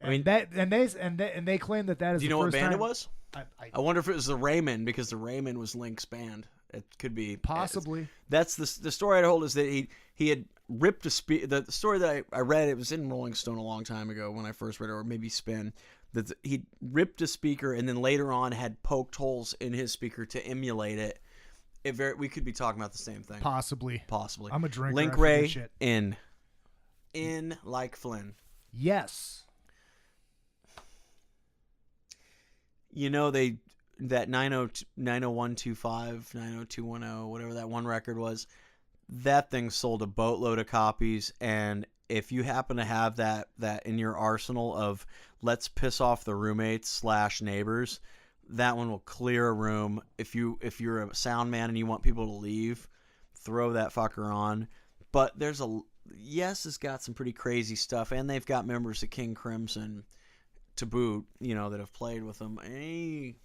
I mean, they claim that is. Do you the know what first band time it was? I wonder if it was the Raymond, because the Raymond was Link's band. It could be possibly. That's the story I told is that he had ripped a speaker. The story that I read, it was in Rolling Stone a long time ago when I first read it, or maybe Spin. That he ripped a speaker and then later on had poked holes in his speaker to emulate it. We could be talking about the same thing. Possibly. I'm a drinker. Link Ray in like Flynn. Yes. You know, that 90125, 90210, whatever that one record was, that thing sold a boatload of copies. And if you happen to have that in your arsenal of let's piss off the roommates / neighbors, that one will clear a room. If you're a sound man and you want people to leave, throw that fucker on. But it's got some pretty crazy stuff, and they've got members of King Crimson to boot, that have played with them. I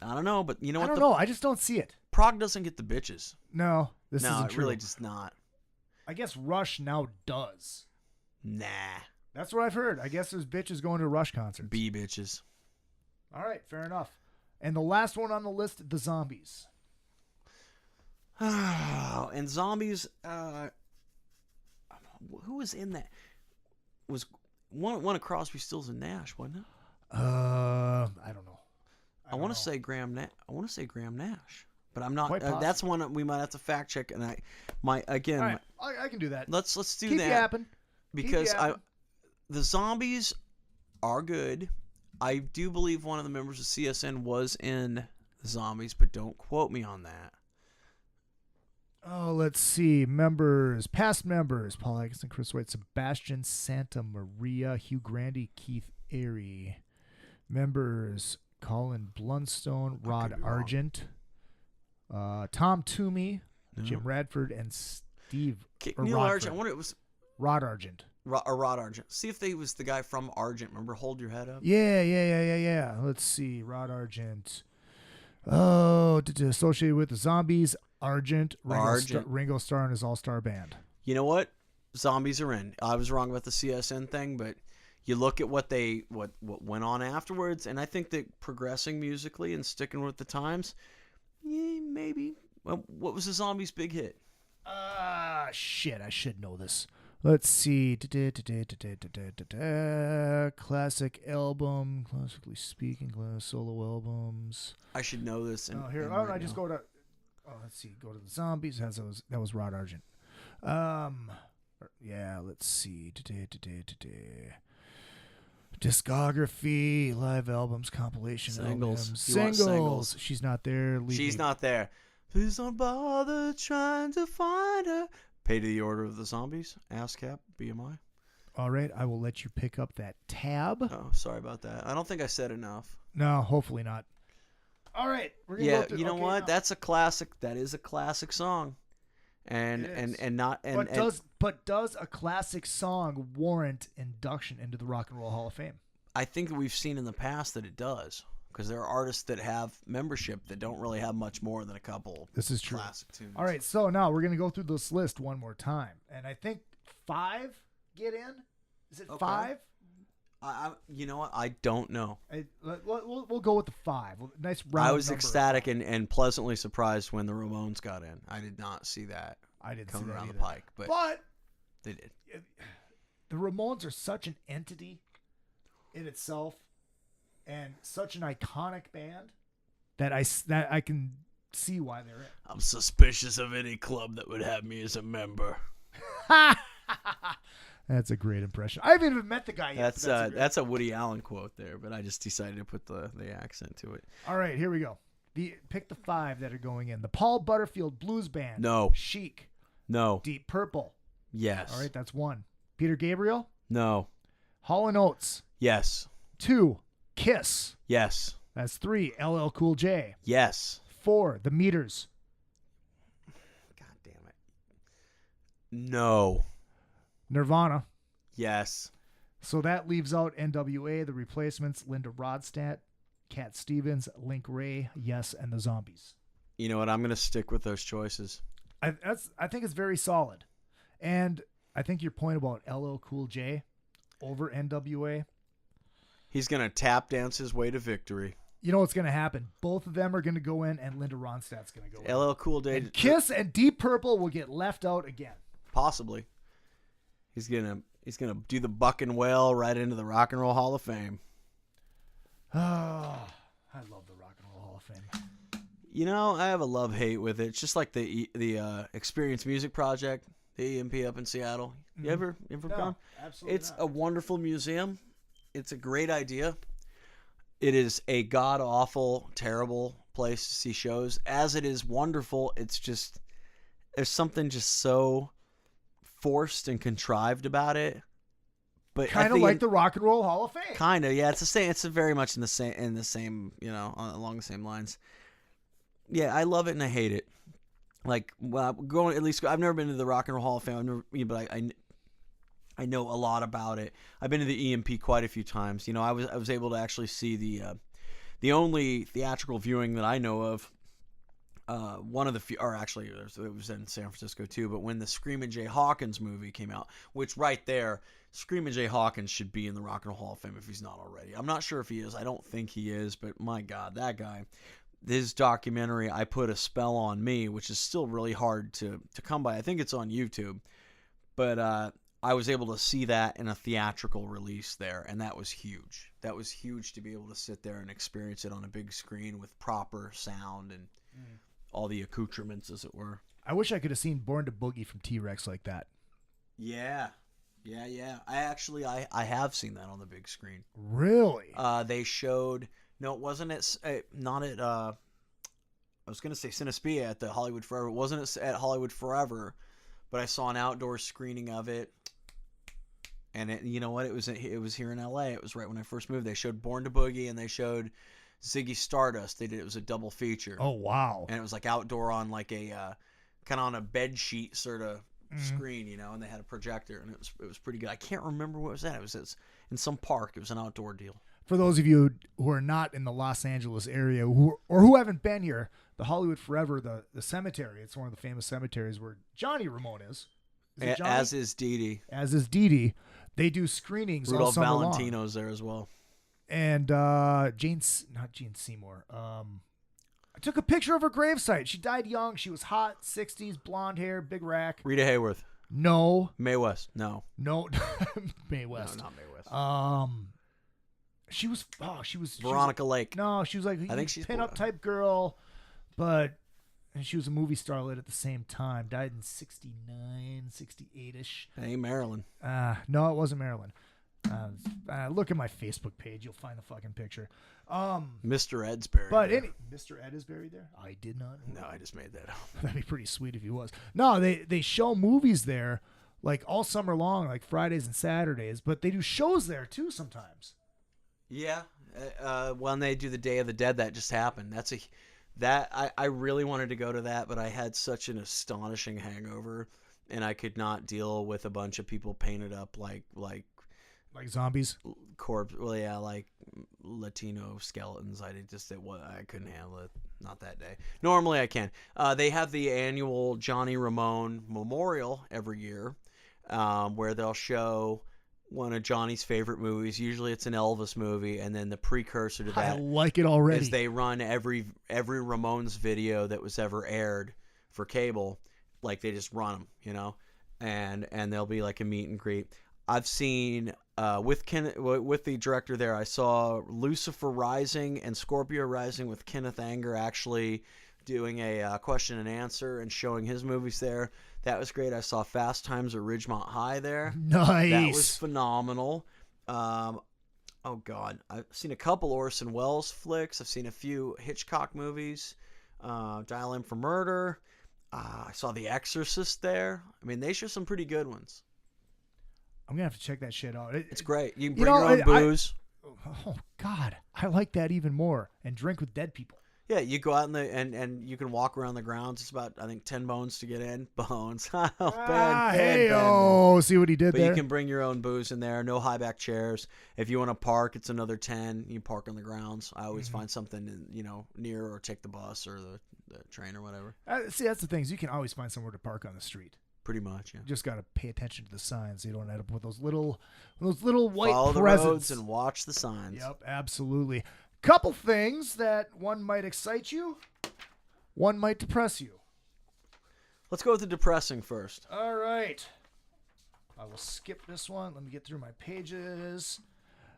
don't know, but you know what? I don't know. I just don't see it. Prog doesn't get the bitches. No, isn't it true. Really just not. I guess Rush now does. Nah. That's what I've heard. I guess there's bitches going to Rush concerts. B bitches. All right, fair enough. And the last one on the list, the Zombies. And Zombies, who was in that? Was one of Crosby, Stills and Nash, wasn't it? I don't know. I want to say Graham Nash, but I'm not. Quite possible. That's one we might have to fact check. And I can do that. Let's do Keep that. Yapping. Because the Zombies are good. I do believe one of the members of CSN was in the Zombies, but don't quote me on that. Oh, let's see. Past members: Paul Atkinson, Chris White, Sebastian Santa Maria, Hugh Grandy, Keith Airy. Members: Colin Blunstone, Rod Argent, Tom Toomey, Jim Radford, and Steve. Neil Argent. I wonder it was Rod Argent. Rod Argent. See if they was the guy from Argent. Remember, Hold Your Head Up? Yeah. Let's see. Rod Argent. Oh, associated with the Zombies, Argent. Ringo Starr and his all-star band. You know what? Zombies are in. I was wrong about the CSN thing, but you look at what went on afterwards, and I think that progressing musically and sticking with the times, maybe. Well, what was the Zombies' big hit? Shit, I should know this. Let's see. Classic album, classically speaking, solo albums. I should know this. I just go to. Let's see. Go to the Zombies. That was Rod Argent. Yeah. Let's see. Discography, live albums, compilation singles. She's not there. She's not there. Please don't bother trying to find her. Pay to the Order of the Zombies. ASCAP, BMI. All right, I will let you pick up that tab. Oh, sorry about that. I don't think I said enough. No, hopefully not. All right, we're gonna go through, you know what? No. That's a classic. That is a classic song. But does a classic song warrant induction into the Rock and Roll Hall of Fame? I think that we've seen in the past that it does, because there are artists that have membership that don't really have much more than a couple. This is true. Classic tunes. All right, so now we're gonna go through this list one more time, and I think 5 get in. Is it 5? You know what? I don't know. We'll go with the 5. Nice round. I was number. ecstatic and pleasantly surprised when the Ramones got in. I did not see that. I didn't coming see that around either. the pike, but they did. The Ramones are such an entity in itself, and such an iconic band that I can see why they're in. I'm suspicious of any club that would have me as a member. That's a great impression. I haven't even met the guy yet. That's a Woody Allen quote there, but I just decided to put the accent to it. All right, here we go. Pick the 5 that are going in. The Paul Butterfield Blues Band. No. Chic. No. Deep Purple. Yes. All right, that's 1. Peter Gabriel. No. Hall & Oates. Yes. 2. Kiss. Yes. That's 3. LL Cool J. Yes. 4. The Meters. God damn it. No. Nirvana. Yes. So that leaves out N.W.A, the Replacements, Linda Ronstadt, Cat Stevens, Link Ray, Yes, and the Zombies. You know what? I'm going to stick with those choices. I think it's very solid. And I think your point about LL Cool J over N.W.A. He's going to tap dance his way to victory. You know what's going to happen? Both of them are going to go in, and Linda Ronstadt's going to go in. LL Cool J. And Kiss and Deep Purple will get left out again. Possibly. He's gonna do the buck and whale right into the Rock and Roll Hall of Fame. Oh, I love the Rock and Roll Hall of Fame. You know, I have a love-hate with it. It's just like the Experience Music Project, the EMP up in Seattle. You ever No, gone? absolutely It's not. a wonderful museum. It's a great idea. It is a god-awful, terrible place to see shows. As it is wonderful, it's just there's something just so forced and contrived about it. But Kind of like the Rock and Roll Hall of Fame. kind of, yeah. It's the same. It's very much in the same, along the same lines. Yeah, I love it and I hate it. Like, well, I've never been to the Rock and Roll Hall of Fame, but I know a lot about it. I've been to the EMP quite a few times. You know, I was able to actually see the only theatrical viewing that I know of. One of the few, or actually it was in San Francisco too, but when the Screamin' Jay Hawkins movie came out, which right there, Screamin' Jay Hawkins should be in the Rock and Roll Hall of Fame if he's not already. I'm not sure if he is. I don't think he is, but my God, that guy. His documentary, I Put a Spell on Me, which is still really hard to come by. I think it's on YouTube. But I was able to see that in a theatrical release there, and that was huge. That was huge to be able to sit there and experience it on a big screen with proper sound and all the accoutrements, as it were. I wish I could have seen Born to Boogie from T-Rex like that. Yeah. I have seen that on the big screen. Really? They showed... No, it wasn't not at... I was going to say Cinespia at the Hollywood Forever. It wasn't at Hollywood Forever, but I saw an outdoor screening of it. And you know what? It was here in L.A. It was right when I first moved. They showed Born to Boogie and they showed Ziggy Stardust. It was a double feature. Oh, wow. And it was like outdoor on like a kind of on a bed sheet sort of screen, you know, and they had a projector and it was pretty good. I can't remember what it was at. It was in some park. It was an outdoor deal. For those of you who are not in the Los Angeles area who haven't been here, the Hollywood Forever, the cemetery, it's one of the famous cemeteries where Johnny Ramone is. It Johnny? As is Dee Dee. As is Dee Dee. They do screenings all Rudolph summer Valentino's long. there as well. And not Jane Seymour. I took a picture of her gravesite. She died young. She was hot, 60s, blonde hair, big rack. Rita Hayworth. No. Mae West. No. Mae West. No, not Mae West. She was Veronica Lake. No, she was like I think she's pin-up type girl, and she was a movie starlet at the same time. Died in 69, 68-ish. Hey, Marilyn. No, it wasn't Marilyn. Look at my Facebook page. You'll find the fucking picture. Mr. Ed's buried there. Mr. Ed is buried there? I did not know. No, I just made that up. That'd be pretty sweet if he was. No, they show movies there like all summer long, like Fridays and Saturdays, but they do shows there too sometimes. Yeah, when they do the Day of the Dead, that just happened. I really wanted to go to that, but I had such an astonishing hangover, and I could not deal with a bunch of people painted up like zombies, corpse. Well, yeah, like Latino skeletons. I couldn't handle it. Not that day. Normally, I can. They have the annual Johnny Ramone Memorial every year, where they'll show one of Johnny's favorite movies. Usually it's an Elvis movie, and then the precursor to that, I like it already, is they run every Ramones video that was ever aired for cable. Like, they just run them, you know, and there'll be like a meet and greet. I've seen with the director there, I saw Lucifer Rising and Scorpio Rising with Kenneth Anger actually doing a question and answer and showing his movies there. That was great. I saw Fast Times at Ridgemont High there. Nice. That was phenomenal. Oh, God. I've seen a couple Orson Welles flicks. I've seen a few Hitchcock movies. Dial M for Murder. I saw The Exorcist there. I mean, they show some pretty good ones. I'm going to have to check that shit out. It's great. You can bring your own booze. Oh, God. I like that even more. And drink with dead people. Yeah, you go out and you can walk around the grounds. It's about, I think, 10 bones to get in. Bones. Hey-oh. See what he did But there? you can bring your own booze in there. No high back chairs. If you want to park, it's another 10. You park on the grounds. I always find something, near, or take the bus or the train or whatever. See, that's the thing is you can always find somewhere to park on the street. Pretty much, yeah. You just got to pay attention to the signs so you don't end up with those little white Follow the presents. roads and watch the signs. Yep, absolutely. Couple things that one might excite you, one might depress you. Let's go with the depressing first. All right. I will skip this one. Let me get through my pages.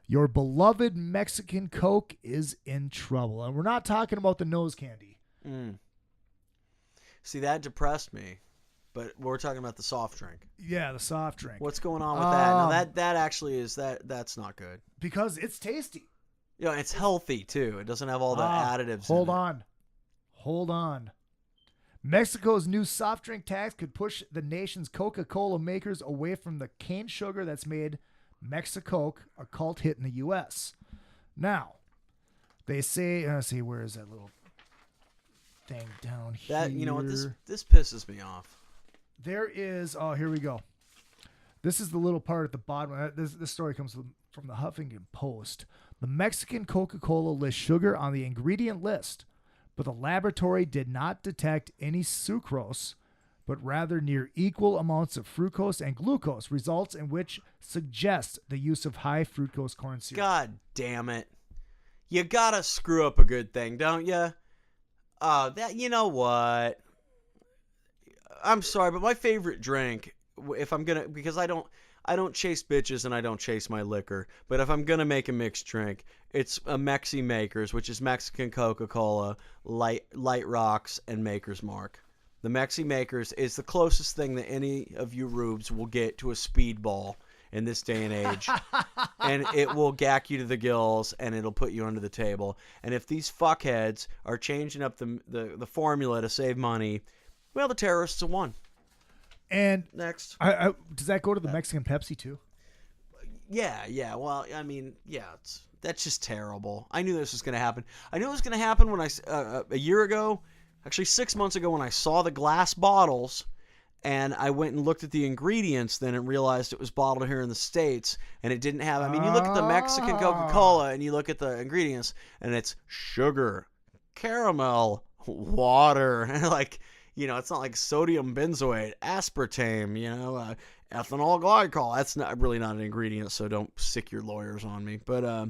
Your beloved Mexican Coke is in trouble. And we're not talking about the nose candy. See, that depressed me. But we're talking about the soft drink. Yeah, the soft drink. What's going on with that? Now, that actually is, that's not good. Because it's tasty. It's healthy, too. It doesn't have all the additives Hold in on. Mexico's new soft drink tax could push the nation's Coca-Cola makers away from the cane sugar that's made Mexicoke a cult hit in the U.S. Now, they say, let's see, where is that little thing down here? That, you know what, this pisses me off. There is, here we go. This is the little part at the bottom. This story comes from the Huffington Post. The Mexican Coca-Cola lists sugar on the ingredient list, but the laboratory did not detect any sucrose, but rather near equal amounts of fructose and glucose, results in which suggest the use of high fructose corn syrup. God damn it. You gotta screw up a good thing, don't you? You know what? I'm sorry, but my favorite drink, because I don't chase bitches and I don't chase my liquor, but if I'm gonna make a mixed drink, it's a Mexi Makers, which is Mexican Coca-Cola, Light Rocks, and Maker's Mark. The Mexi Makers is the closest thing that any of you rubes will get to a speedball in this day and age. And it will gack you to the gills, and it'll put you under the table. And if these fuckheads are changing up the formula to save money, well, the terrorists have won. And next, does that go to the Mexican Pepsi too? Yeah. Well, I mean, yeah, that's just terrible. I knew this was going to happen. I knew it was going to happen when a year ago, actually 6 months ago, when I saw the glass bottles, and I went and looked at the ingredients then and realized it was bottled here in the States, and it didn't have. I mean, you look at the Mexican Coca-Cola and you look at the ingredients, and it's sugar, caramel, water, and like. It's not like sodium benzoate, aspartame, ethanol glycol. That's really not an ingredient, so don't sick your lawyers on me. But,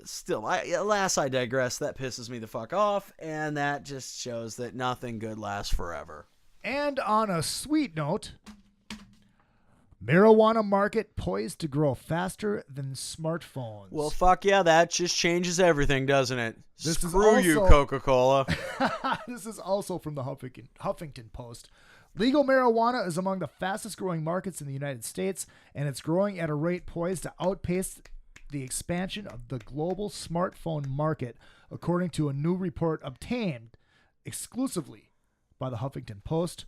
still, alas, I digress. That pisses me the fuck off, and that just shows that nothing good lasts forever. And on a sweet note, marijuana market poised to grow faster than smartphones. Well, fuck yeah, that just changes everything, doesn't it? Screw you, Coca-Cola. This is also from the Huffington Post. Legal marijuana is among the fastest growing markets in the United States, and it's growing at a rate poised to outpace the expansion of the global smartphone market, according to a new report obtained exclusively by the Huffington Post.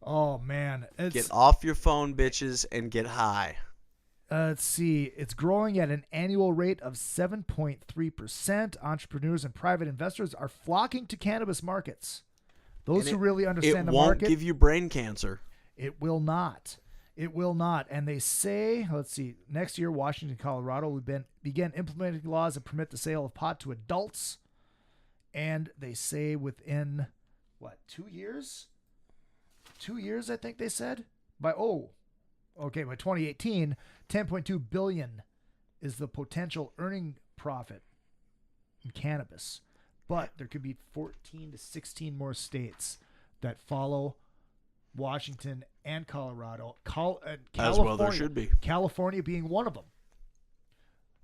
Oh, man. Get off your phone, bitches, and get high. Let's see. It's growing at an annual rate of 7.3%. Entrepreneurs and private investors are flocking to cannabis markets. Those who really understand the market. It won't give you brain cancer. It will not. It will not. And they say, let's see, next year, Washington and Colorado will begin implementing laws that permit the sale of pot to adults. And they say within, 2 years? 2 years, I think they said. By 2018, $10.2 billion is the potential earning profit in cannabis. But there could be 14 to 16 more states that follow Washington and Colorado. California, as well there should be. California being one of them.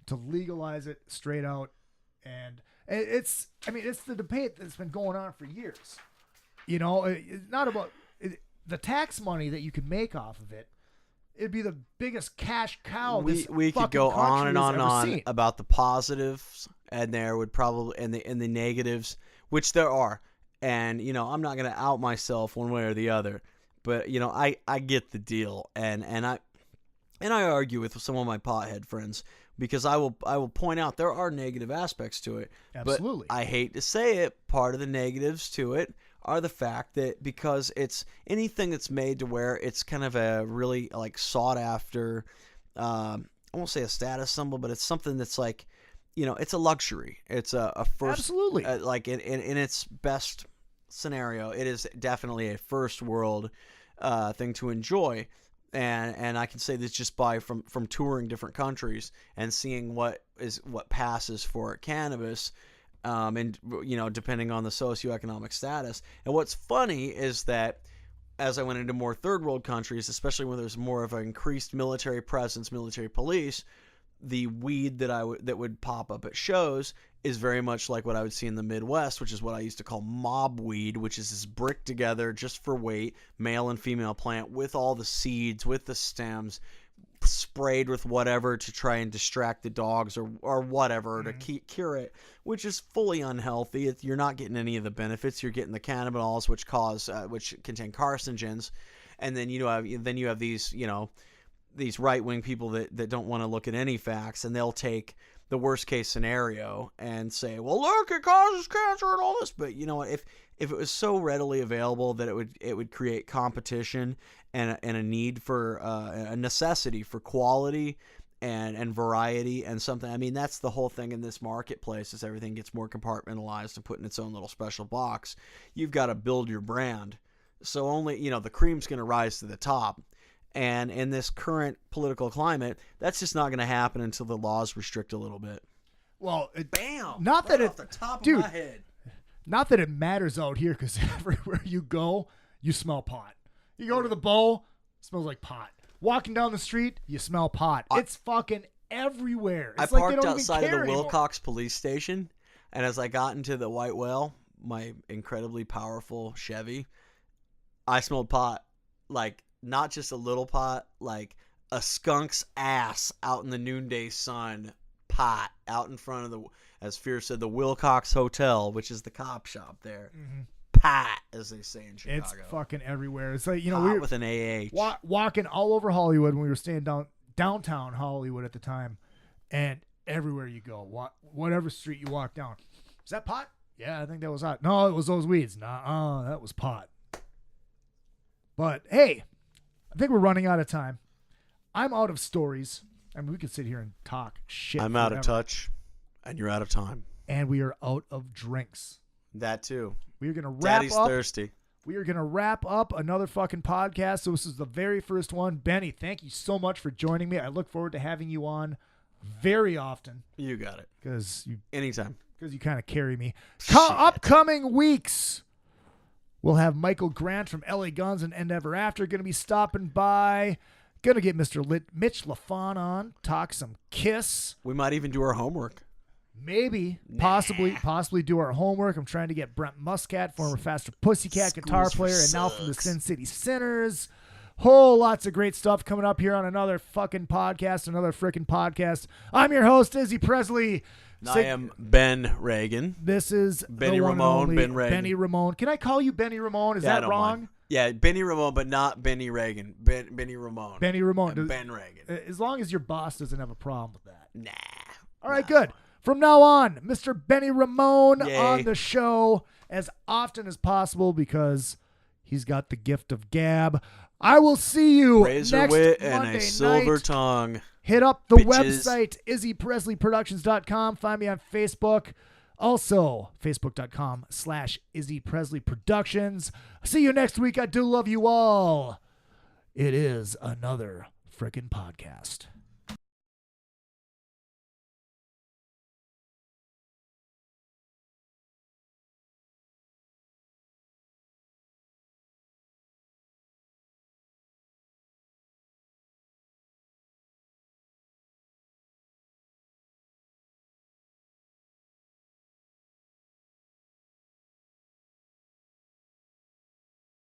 To legalize it straight out. And it's the debate that's been going on for years. It's not about the tax money that you could make off of it. It'd be the biggest cash cow. We could go on and on about the positives, and there would probably and the negatives, which there are. And I'm not gonna out myself one way or the other, but I get the deal, and I argue with some of my pothead friends because I will point out there are negative aspects to it. Absolutely. But I hate to say it, part of the negatives to it are the fact that because it's anything that's made to where it's kind of a really like sought after, I won't say a status symbol, but it's something that's like, it's a luxury. It's a first, Absolutely. Like in its best scenario, it is definitely a first world thing to enjoy. And I can say this just by from touring different countries and seeing what passes for cannabis. And depending on the socioeconomic status. And what's funny is that as I went into more third world countries, especially when there's more of an increased military presence, military police, the weed that would pop up at shows is very much like what I would see in the Midwest, which is what I used to call mob weed, which is this brick together just for weight, male and female plant with all the seeds, with the stems, sprayed with whatever to try and distract the dogs or whatever to cure it, which is fully unhealthy. You're not getting any of the benefits. You're getting the cannabinoids, which contain carcinogens, and then you have these these right-wing people that don't want to look at any facts, and they'll take the worst case scenario and say, well, look, it causes cancer and all this. But you know what? If it was so readily available that it would create competition and a need for a necessity for quality and variety and something. I mean, that's the whole thing in this marketplace. As everything gets more compartmentalized and put in its own little special box, you've got to build your brand. So only the cream's going to rise to the top. And in this current political climate, that's just not going to happen until the laws restrict a little bit. Well, Bam! Not right that off the top dude, of my head. Not that it matters out here, because everywhere you go, you smell pot. You go to the bowl, it smells like pot. Walking down the street, you smell pot. It's fucking everywhere. It's I like parked they don't outside even of care the anymore. Wilcox police station, and as I got into the White Whale, my incredibly powerful Chevy, I smelled pot. Like, not just a little pot, like a skunk's ass out in the noonday sun, pot out in front of the, as Fear said, the Wilcox Hotel, which is the cop shop there. Mm-hmm. Pot, as they say in Chicago. It's fucking everywhere. It's like, we were with an AH. Walking all over Hollywood when we were staying downtown Hollywood at the time, and everywhere you go, whatever street you walk down, is that pot? Yeah, I think that was hot. No, it was those weeds. Nah, that was pot. But hey, I think we're running out of time. I'm out of stories. I mean, we could sit here and talk shit. I'm forever. out of touch, and you're out of time. And we are out of drinks. That too. We are going to wrap Daddy's up. thirsty. We are going to wrap up another fucking podcast. So this is the very first one. Benny, thank you so much for joining me. I look forward to having you on very often. You got it. Anytime. Because you kind of carry me. Upcoming weeks, we'll have Michael Grant from LA Guns and N.W.A going to be stopping by. Going to get Mr. Mitch LaFon on, talk some Kiss. We might even do our homework. Maybe, possibly do our homework. I'm trying to get Brent Muscat, former Faster Pussycat guitar player, and now from the Sin City Sinners. Whole lots of great stuff coming up here on another fucking podcast, another freaking podcast. I'm your host, Izzy Presley. I am Ben Reagan. This is Benny Ramone, Ben Reagan. Benny Ramone. Can I call you Benny Ramone? Is that wrong? Mind. Yeah, Benny Ramone, but not Benny Reagan. Benny Ramone. Benny Ramone. And Ben Reagan. As long as your boss doesn't have a problem with that. Nah. All right, good. From now on, Mr. Benny Ramone Yay. on the show as often as possible because he's got the gift of gab. I will see you Razor next wit Monday and a silver night. tongue. Hit up the Bitches. website, izzypresleyproductions.com. Find me on Facebook. Also, facebook.com/Izzy Presley Productions. See you next week. I do love you all. It is another frickin' podcast.